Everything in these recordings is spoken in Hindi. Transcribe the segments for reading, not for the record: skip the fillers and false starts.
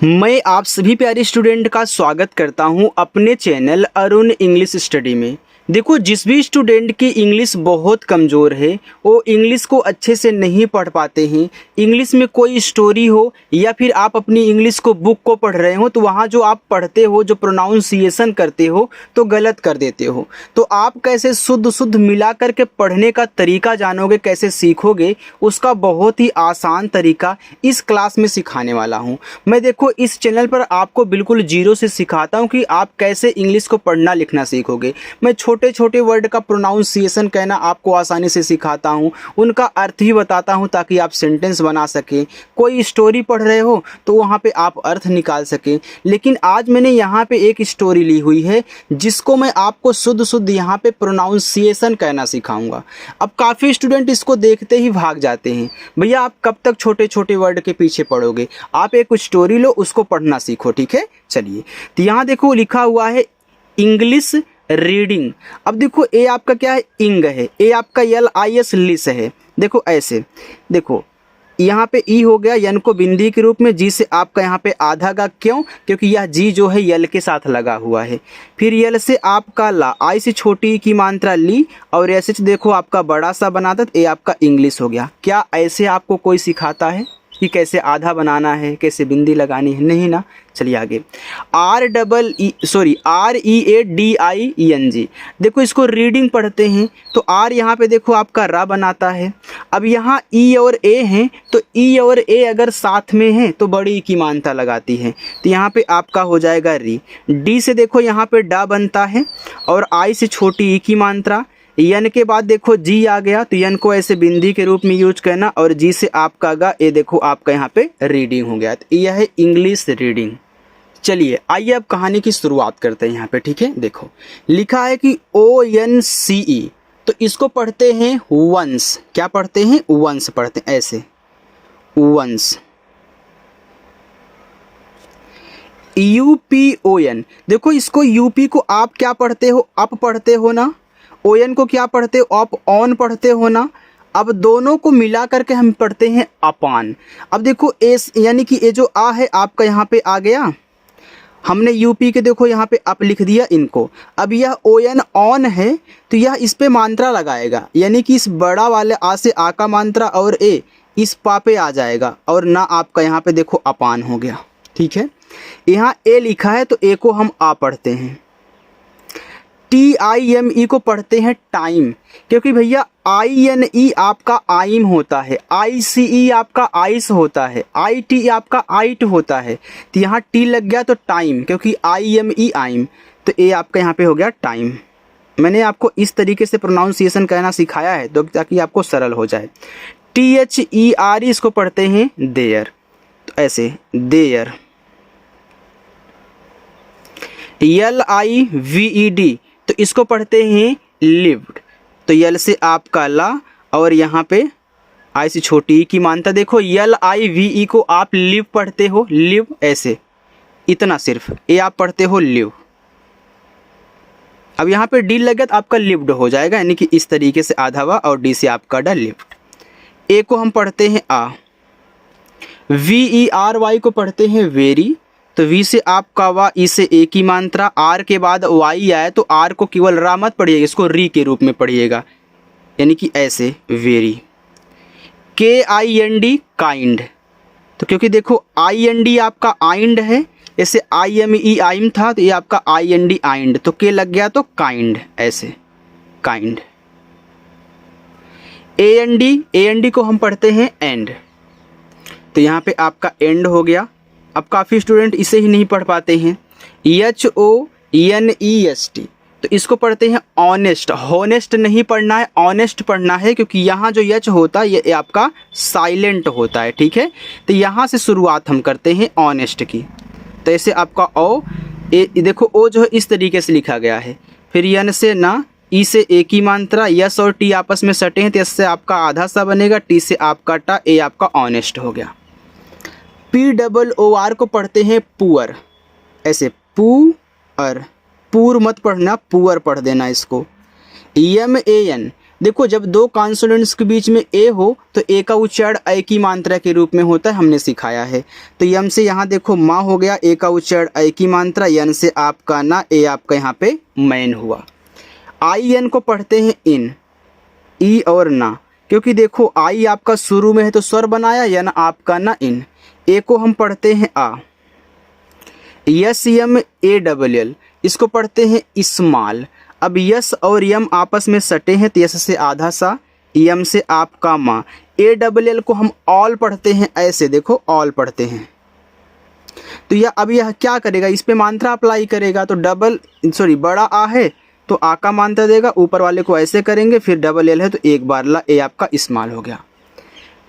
मैं आप सभी प्यारे स्टूडेंट का स्वागत करता हूं अपने चैनल अरुण इंग्लिश स्टडी में। देखो, जिस भी स्टूडेंट की इंग्लिश बहुत कमज़ोर है, वो इंग्लिश को अच्छे से नहीं पढ़ पाते हैं। इंग्लिश में कोई स्टोरी हो या फिर आप अपनी इंग्लिश को बुक को पढ़ रहे हो तो वहाँ जो आप पढ़ते हो, जो प्रोनाउंसिएशन करते हो तो गलत कर देते हो। तो आप कैसे शुद्ध मिला करके पढ़ने का तरीका जानोगे, कैसे सीखोगे, उसका बहुत ही आसान तरीका इस क्लास में सिखाने वाला हूँ मैं। देखो, इस चैनल पर आपको बिल्कुल जीरो से सिखाता हूँ कि आप कैसे इंग्लिश को पढ़ना लिखना सीखोगे। मैं छोटे छोटे वर्ड का प्रोनाउंसिएशन कहना आपको आसानी से सिखाता हूँ, उनका अर्थ ही बताता हूँ ताकि आप सेंटेंस बना सकें। कोई स्टोरी पढ़ रहे हो तो वहाँ पे आप अर्थ निकाल सकें। लेकिन आज मैंने यहाँ पे एक स्टोरी ली हुई है जिसको मैं आपको शुद्ध यहाँ पे प्रोनाउंसिएशन कहना सिखाऊंगा। अब काफ़ी स्टूडेंट इसको देखते ही भाग जाते हैं। भैया, आप कब तक छोटे छोटे वर्ड के पीछे पढ़ोगे? आप एक स्टोरी लो, उसको पढ़ना सीखो। ठीक है, चलिए। तो यहाँ देखो लिखा हुआ है इंग्लिश रीडिंग। अब देखो, ए आपका क्या है? इंग है। ए आपका LIS लिस है। देखो ऐसे, देखो यहाँ पे ई हो गया यन को बिंदी के रूप में, जी से आपका यहाँ पे आधा का, क्यों? क्योंकि यह जी जो है यल के साथ लगा हुआ है। फिर यल से आपका ला, आई से छोटी की मात्रा ली, और ऐसे देखो आपका बड़ा सा बनाता, तो ये आपका इंग्लिश हो गया। क्या ऐसे आपको कोई सिखाता है कि कैसे आधा बनाना है, कैसे बिंदी लगानी है? नहीं ना। चलिए आगे। READING। देखो, इसको रीडिंग पढ़ते हैं तो आर यहाँ पे देखो आपका रा बनाता है। अब यहाँ ई और ए हैं तो ई और ए अगर साथ में हैं तो बड़ी की मात्रा लगाती है, तो यहाँ पे आपका हो जाएगा री। डी से देखो यहाँ पे डा बनता है, और आई से छोटी ई की मात्रा। यन के बाद देखो जी आ गया, तो यन को ऐसे बिंदी के रूप में यूज करना, और जी से आपका गा, ये देखो आपका यहाँ पे रीडिंग हो गया। तो यह है इंग्लिश रीडिंग। चलिए आइए अब कहानी की शुरुआत करते हैं यहाँ पे। ठीक है, देखो लिखा है कि ONCE, तो इसको पढ़ते हैं वंस। क्या पढ़ते हैं? वंस पढ़ते हैं, ऐसे वंस। UPON, देखो इसको यूपी को आप क्या पढ़ते हो? अप पढ़ते हो ना। ओएन को क्या पढ़ते हो? अप। ऑन पढ़ते हो ना। अब दोनों को मिला करके हम पढ़ते हैं अपान। अब देखो एस यानी कि ये जो आ है आपका यहाँ पे आ गया, हमने यूपी के देखो यहाँ पे अप लिख दिया इनको। अब यह ON ऑन है तो यह इस पे मात्रा लगाएगा, यानी कि इस बड़ा वाले आ से आ का मात्रा, और ए इस पा पे आ जाएगा, और ना आपका यहाँ पे देखो अपान हो गया। ठीक है, यहाँ ए लिखा है तो ए को हम आ पढ़ते हैं। TIME को पढ़ते हैं टाइम, क्योंकि भैया INE आपका आइम होता है, ICE आपका आइस होता है, IT आपका आइट होता है, तो यहाँ टी लग गया तो टाइम, क्योंकि IME आइम, तो ये आपका यहाँ पे हो गया टाइम। मैंने आपको इस तरीके से प्रोनाउंसिएशन कहना सिखाया है तो ताकि आपको सरल हो जाए। THERE इसको पढ़ते हैं देयर, तो ऐसे देयर। LIVED, तो इसको पढ़ते हैं लिव्ड, तो यल से आपका ला, और यहाँ पे आई से छोटी की मानता। देखो LIVE को आप लिव पढ़ते हो, लिव ऐसे, इतना सिर्फ ये आप पढ़ते हो लिव। अब यहाँ पे डी लगे तो आपका लिव्ड हो जाएगा, यानी कि इस तरीके से आधा वा, और डी से आपका डा लिव्ड। ए को हम पढ़ते हैं आ। VERY को पढ़ते हैं वेरी, तो वी से आपका वा, ई से ए की मात्रा, आर के बाद वाई आए तो आर को केवल रा मत पढ़िएगा, इसको री के रूप में पढ़िएगा, यानी कि ऐसे वेरी। KIND काइंड, तो क्योंकि देखो IND आपका आइंड है, ऐसे IME आइम था तो ये आपका IND आइंड, तो के लग गया तो काइंड, ऐसे काइंड। AND को हम पढ़ते हैं एंड, तो यहाँ पे आपका एंड हो गया। अब काफ़ी स्टूडेंट इसे ही नहीं पढ़ पाते हैं। HONEST, तो इसको पढ़ते हैं ऑनेस्ट। हॉनेस्ट नहीं पढ़ना है, ऑनेस्ट पढ़ना है, क्योंकि यहाँ जो यच होता है ये आपका साइलेंट होता है। ठीक है, तो यहाँ से शुरुआत हम करते हैं ऑनेस्ट की, तो ऐसे आपका ओ ए, देखो ओ जो है इस तरीके से लिखा गया है। फिर यन से ना, ई से ए की मात्रा, यस और टी आपस में सटे हैं तो इससे आपका आधा सा बनेगा, टी से आपका टा, ए आपका ऑनेस्ट हो गया। POOR को पढ़ते हैं पुअर, ऐसे पुअर, पूर मत पढ़ना, पुअर पढ़ देना इसको। MAN, देखो जब दो कॉन्सोनेंट्स के बीच में ए हो तो ए का उच्चारण ऐ की मात्रा के रूप में होता है, हमने सिखाया है। तो यम से यहाँ देखो माँ हो गया, ए का उच्चारण ऐ की मात्रा, यन से आपका ना, ए आपका यहाँ पे मैन हुआ। आई एन को पढ़ते हैं इन, ई और ना, क्योंकि देखो आई आपका शुरू में है तो स्वर बनाया, यन आपका ना इन। ए को हम पढ़ते हैं आ। S M A double L, इसको पढ़ते हैं इस्माल। अब यस और यम आपस में सटे हैं तो यस से आधा सा, यम से आपका माँ। ए डबल एल को हम ऑल पढ़ते हैं, ऐसे देखो ऑल पढ़ते हैं। तो यह क्या करेगा, इस पे मात्रा अप्लाई करेगा। तो बड़ा आ है तो आ का मात्रा देगा, ऊपर वाले को ऐसे करेंगे, फिर डबल एल है तो एक बार ला, ए आपका इस्माल हो गया।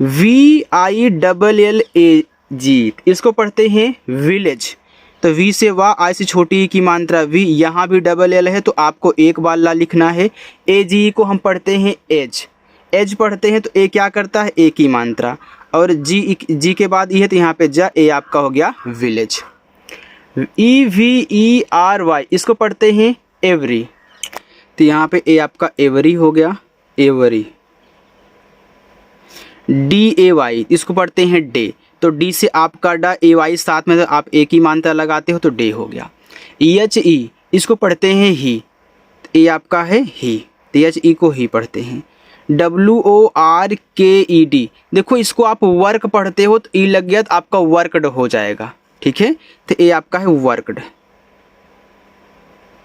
V I double L A G E, इसको पढ़ते हैं विलेज। तो वी से वाह, आई से छोटी की मात्रा वी, यहाँ भी डबल एल है तो आपको एक बार ला लिखना है। ए जी को हम पढ़ते हैं एज, एज पढ़ते हैं तो ए क्या करता है, ए की मात्रा, और जी के बाद ई है तो यहाँ पे जा, ए आपका हो गया village. E V E R Y, इसको पढ़ते हैं एवरी, तो यहाँ पे ए आपका एवरी हो गया, एवरी। डी ए वाई, इसको पढ़ते हैं डे, तो डी से आपका डा, ए वाई साथ में तो आप ए की मात्रा लगाते हो तो डे हो गया। एच ई, इसको पढ़ते हैं ही, ए आपका है ही, तो एच ई को ही पढ़ते हैं। डब्ल्यू ओ आर के ई डी, देखो इसको आप वर्क पढ़ते हो तो ई लग गया तो आपका वर्कड हो जाएगा, ठीक है। तो ए आपका है वर्कड,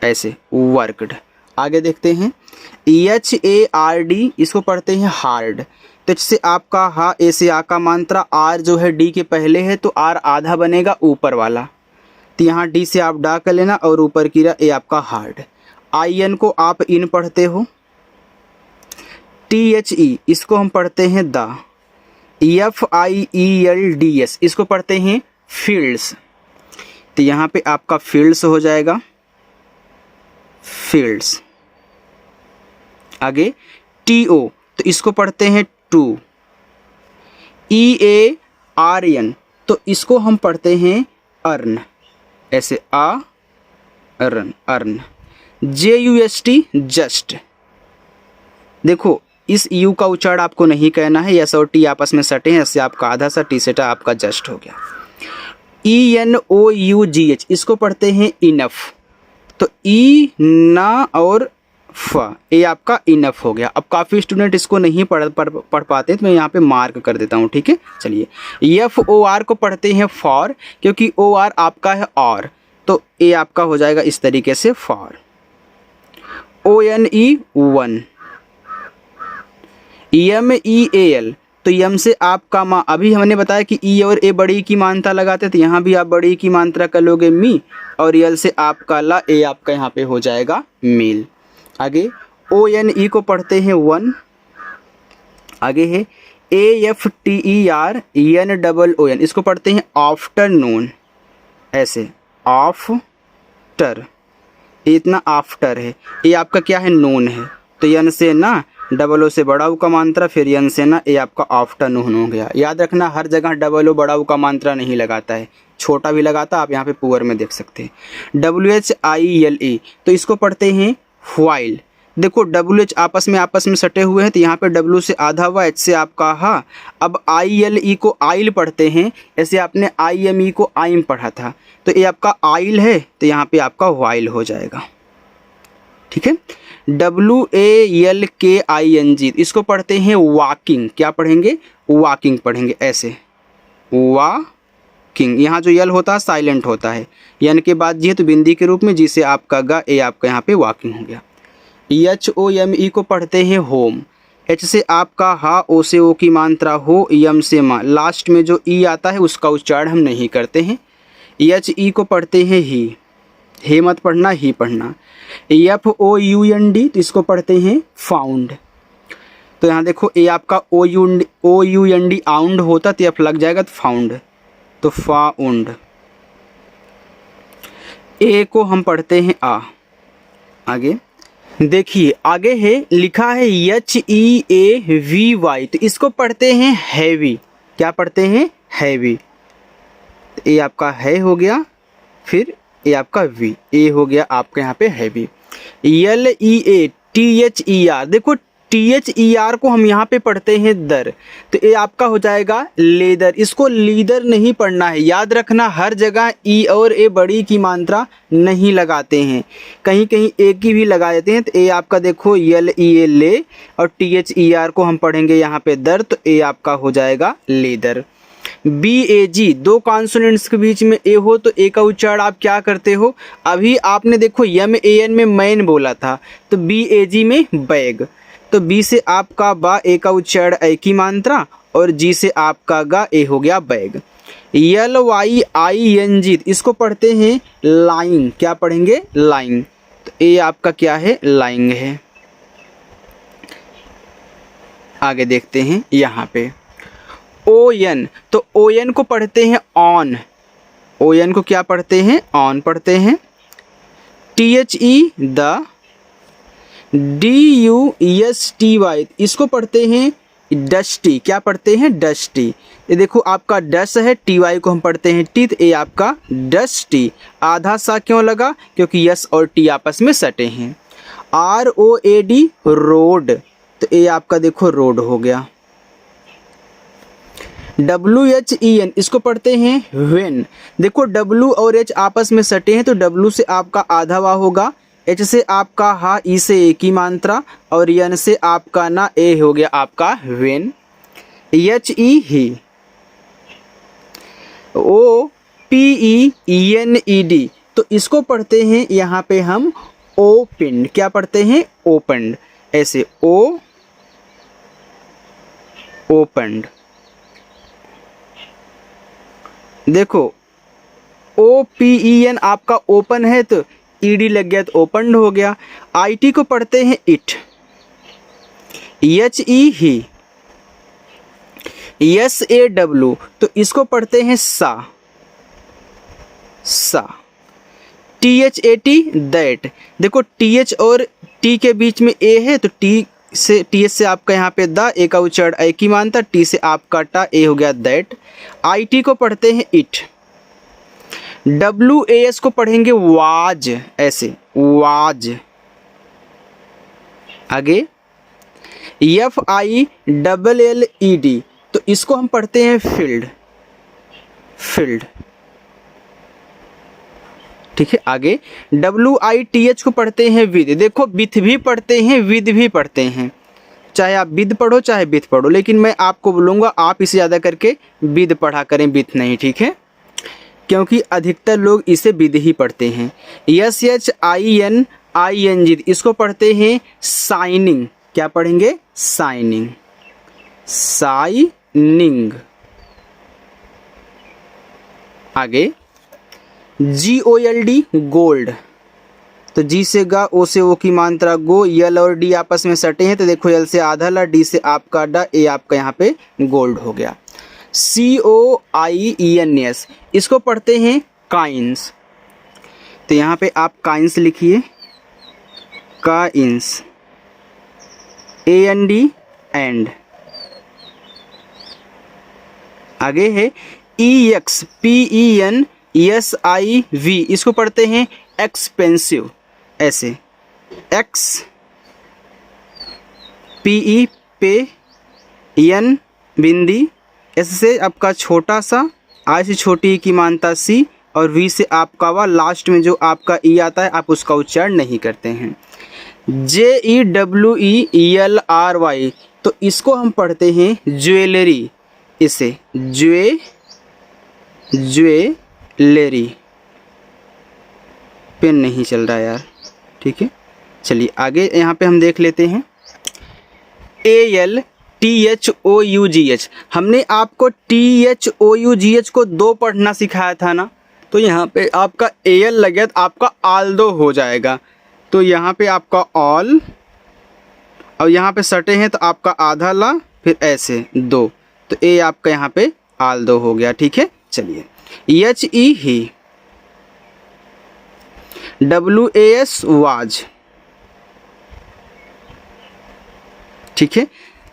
ऐसे वर्कड। आगे देखते हैं एच ए आर डी, इसको पढ़ते हैं हार्ड, तो इससे आपका हा, ए से आ का मात्रा, आर जो है डी के पहले है तो आर आधा बनेगा ऊपर वाला, तो यहाँ डी से आप डा कर लेना और ऊपर की ए आपका हार्ड। आई एन को आप इन पढ़ते हो। टी एच ई, इसको हम पढ़ते हैं the. F I E L D S, इसको पढ़ते हैं फील्ड्स, तो यहाँ पे आपका फील्ड्स हो जाएगा, फील्ड्स। आगे टी ओ, तो इसको पढ़ते हैं to. E A R N, तो इसको हम पढ़ते हैं अर्न, ऐसे आ earn, earn. J U S T just, देखो इस यू का उच्चारण आपको नहीं कहना है, एस और टी आपस में सटे हैं, इससे आपका आधा सा, टी सेटा आपका जस्ट हो गया। E N O U G H, इसको पढ़ते हैं इनफ, तो ई ना और फ, ये आपका इनफ हो गया। अब काफ़ी स्टूडेंट इसको नहीं पढ़ पाते तो मैं यहाँ पे मार्क कर देता हूँ, ठीक है। चलिए एफ ओ आर को पढ़ते हैं फॉर, क्योंकि ओ आर आपका है और, तो ए आपका हो जाएगा इस तरीके से for. O N E one. M E A L, तो यम से आपका माँ, अभी हमने बताया कि ई और ए बड़ी की मात्रा लगाते, तो यहाँ भी आप बड़ी की मात्रा कर लोगे मी, और यल से आपका ला, ए आपका यहाँ पे हो जाएगा मील। आगे ओ एन ई को पढ़ते हैं वन। आगे है A F T E R N double O N, इसको पढ़ते हैं आफ्टरनून, ऐसे आफ्टर, इतना आफ्टर है, ये आपका क्या है, नून है, तो यन से ना, डबल ओ से बड़ा ऊ का मात्रा, फिर यन से ना, ये आपका आफ्टरनून हो गया। याद रखना हर जगह डबल ओ बड़ा ऊ का मात्रा नहीं लगाता है, छोटा भी लगाता, आप यहाँ पे पुअर में देख सकते हैं। W H I L E, तो इसको पढ़ते हैं व्हाइल, देखो डब्ल्यू एच आपस में सटे हुए हैं, तो यहाँ पे डब्ल्यू से आधा हुआ, एच से आपका हा। अब आई एल ई को आइल पढ़ते हैं, ऐसे आपने आई एम ई को आइम पढ़ा था, तो ये आपका आइल है, तो यहाँ पे आपका व्हाइल हो जाएगा, ठीक है। डब्ल्यू ए एल के आई एन जी, इसको पढ़ते हैं वॉकिंग, क्या पढ़ेंगे, वॉकिंग पढ़ेंगे, ऐसे वॉकिंग। यहाँ जो यल होता है साइलेंट होता है, यन के बाद जी है तो बिंदी के रूप में, जिसे आपका गा, ए आपका यहाँ पे वॉकिंग हो गया। एच ओ एम ई को पढ़ते हैं होम, एच से आपका हा, ओ से ओ की मात्रा हो, यम से माँ, लास्ट में जो ई आता है उसका उच्चारण हम नहीं करते हैं। एच ई को पढ़ते हैं ही, हे मत पढ़ना, ही पढ़ना। F O U N D, तो इसको पढ़ते हैं फाउंड, तो यहाँ देखो ए आपका ओ यू एन डी आउंड होता, तो एफ लग जाएगा तो फाउंड, तो फाउंड। ए को हम पढ़ते हैं आ। आगे देखिए, आगे है लिखा है H E A V Y, तो इसको पढ़ते हैं हैवी, क्या पढ़ते हैं, हैवी। ए आपका है हो गया, फिर ए आपका वी, ए हो गया आपके यहाँ पे heavy. L E A T H E R, देखो THER को हम यहाँ पे पढ़ते हैं दर, तो ये आपका हो जाएगा लेदर। इसको लीदर नहीं पढ़ना है, याद रखना हर जगह ई और ए बड़ी की मात्रा नहीं लगाते हैं, कहीं कहीं ए की भी लगा देते हैं। तो ये आपका देखो LEA ले, और THER को हम पढ़ेंगे यहाँ पे दर, तो ये आपका हो जाएगा लेदर। BAG, दो कॉन्सोनेंट्स के बीच में ए हो तो ए का उच्चारण आप क्या करते हो? अभी आपने देखो MAN में मैन बोला था, तो BAG में बैग, तो बी से आपका बा ए का उच्चारण ए की मात्रा, और जी से आपका गा ए हो गया बैग। LYING, इसको पढ़ते हैं लाइन, क्या पढ़ेंगे? लाइन, तो ए आपका क्या है? लाइंग है। आगे देखते हैं यहाँ पे ON, तो ON को पढ़ते हैं ऑन, ON को क्या पढ़ते हैं? ऑन पढ़ते हैं। THE द, DUSTY, इसको पढ़ते हैं डस्टी, क्या पढ़ते हैं? डस्टी। ये देखो आपका डस है, TY को हम पढ़ते हैं टी, तो ये आपका डस्टी। आधा सा क्यों लगा? क्योंकि यस और टी आपस में सटे हैं। ROAD रोड, तो ये आपका देखो रोड हो गया। WHEN, इसको पढ़ते हैं व्हेन, देखो W और H आपस में सटे हैं, तो W से आपका आधा वा होगा, H से आपका हा, ई से ए की मात्रा, और N से आपका ना ए हो गया आपका व्हेन। HE he. OPENED, तो इसको पढ़ते हैं यहाँ पे हम ओपन, क्या पढ़ते हैं? ओपन्ड, ऐसे ओपन्ड। देखो OPEN आपका ओपन है, तो ED लग गया तो ओपन्ड हो गया। IT को पढ़ते हैं इट, HE ही। SAW, तो इसको पढ़ते हैं सा, THAT दैट, देखो TH और T के बीच में A है, तो TH से आपका यहाँ पे द, ए का उच्चारण ए की मात्रा, T से आपका टा, ए हो गया दैट। IT को पढ़ते हैं इट। WAS को पढ़ेंगे वाज, ऐसे वाज। आगे FILLED, तो इसको हम पढ़ते हैं फील्ड, ठीक है। आगे WITH को पढ़ते हैं विद, देखो विथ भी पढ़ते हैं, विद भी पढ़ते हैं, चाहे आप विद पढ़ो चाहे विथ पढ़ो, लेकिन मैं आपको बोलूँगा आप इसे ज़्यादा करके विद पढ़ा करें, विथ नहीं, ठीक है, क्योंकि अधिकतर लोग इसे विद ही पढ़ते हैं। SHINING, इसको पढ़ते हैं साइनिंग, क्या पढ़ेंगे? साइनिंग, आगे GOLD गोल्ड, तो जी से गा, ओ से ओ की मात्रा गो, यल और डी आपस में सटे हैं, तो देखो यल से आधा ला, डी से आपका डा, ए आपका यहाँ पे गोल्ड हो गया। COINS, इसको पढ़ते हैं काइंस, तो यहाँ पे आप काइंस लिखिए, काइंस, AND एंड। आगे है EXPENSIV, इसको पढ़ते हैं एक्सपेंसिव, ऐसे XPE पे एन बिंदी, एस से आपका छोटा सा, आई से छोटी की मानता सी, और वी से आपका वा, लास्ट में जो आपका ई आता है आप उसका उच्चारण नहीं करते हैं। JEWELRY, तो इसको हम पढ़ते हैं ज्वेलरी, इसे ज्वेलरी। पेन नहीं चल रहा यार, ठीक है, चलिए आगे यहाँ पे हम देख लेते हैं। ALTHOUGH, हमने आपको THOUGH को दो पढ़ना सिखाया था ना, तो यहाँ पे आपका AL लगे तो आपका आल्दो हो जाएगा, तो यहाँ पे आपका ऑल, और यहाँ पे सटे हैं तो आपका आधा ला, फिर ऐसे दो, तो ए आपका यहाँ पे आल्दो हो गया, ठीक है। चलिए HE ही, WAS वाज, ठीक है।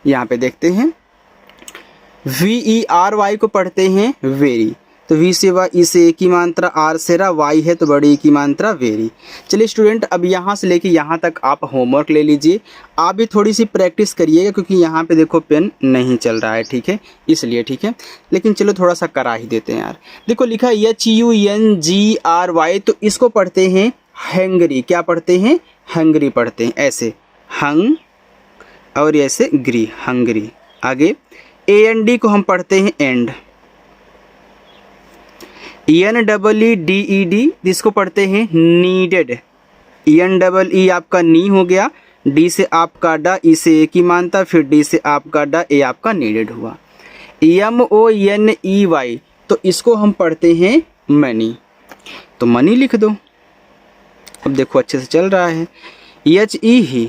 यहाँ पे देखते हैं VERY को पढ़ते हैं वेरी, तो वी से वा, ई से एक ही मात्रा, आर से रा, वाई है तो बड़ी की मात्रा वेरी। चलिए स्टूडेंट, अब यहाँ से लेके यहाँ तक आप होमवर्क ले लीजिए। आप भी थोड़ी सी प्रैक्टिस करिएगा क्योंकि यहाँ पे देखो पेन नहीं चल रहा है, ठीक है, इसलिए, ठीक है। लेकिन चलो थोड़ा सा करा ही देते हैं यार। देखो लिखा है HUNGRY, तो इसको पढ़ते हैं हंगरी। क्या पढ़ते हैं? हंगरी पढ़ते हैं, ऐसे हंग और ऐसे ग्री, हंगरी। आगे AND को हम पढ़ते हैं एंड। NEEDED, इसको पढ़ते हैं नीडेड। NEE आपका नी हो गया, डी से आपका डा, ई से एक ही मानता, फिर डी से आपका डा, ए आपका नीडेड हुआ। MONEY, तो इसको हम पढ़ते हैं मनी, तो मनी लिख दो। अब देखो अच्छे से चल रहा है। HE ही,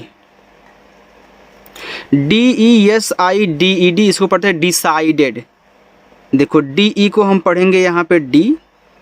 DESIDED, इसको पढ़ते हैं डिसाइडेड। देखो DE को हम पढ़ेंगे यहाँ पे डी,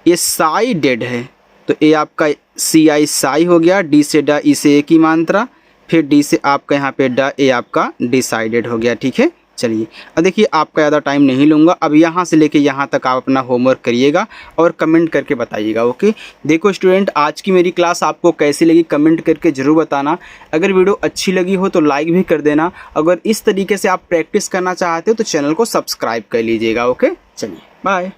ये साइडेड है, तो ए आपका CI साई हो गया, डी से डा, ई से एक ही मात्रा, फिर डी से आपका यहाँ पे डा, ए आपका डिसाइडेड हो गया, ठीक है। चलिए अब देखिए, आपका ज़्यादा टाइम नहीं लूँगा। अब यहाँ से लेके यहाँ तक आप अपना होमवर्क करिएगा और कमेंट करके बताइएगा, ओके। देखो स्टूडेंट, आज की मेरी क्लास आपको कैसी लगी कमेंट करके ज़रूर बताना। अगर वीडियो अच्छी लगी हो तो लाइक भी कर देना। अगर इस तरीके से आप प्रैक्टिस करना चाहते हो तो चैनल को सब्सक्राइब कर लीजिएगा, ओके। चलिए बाय।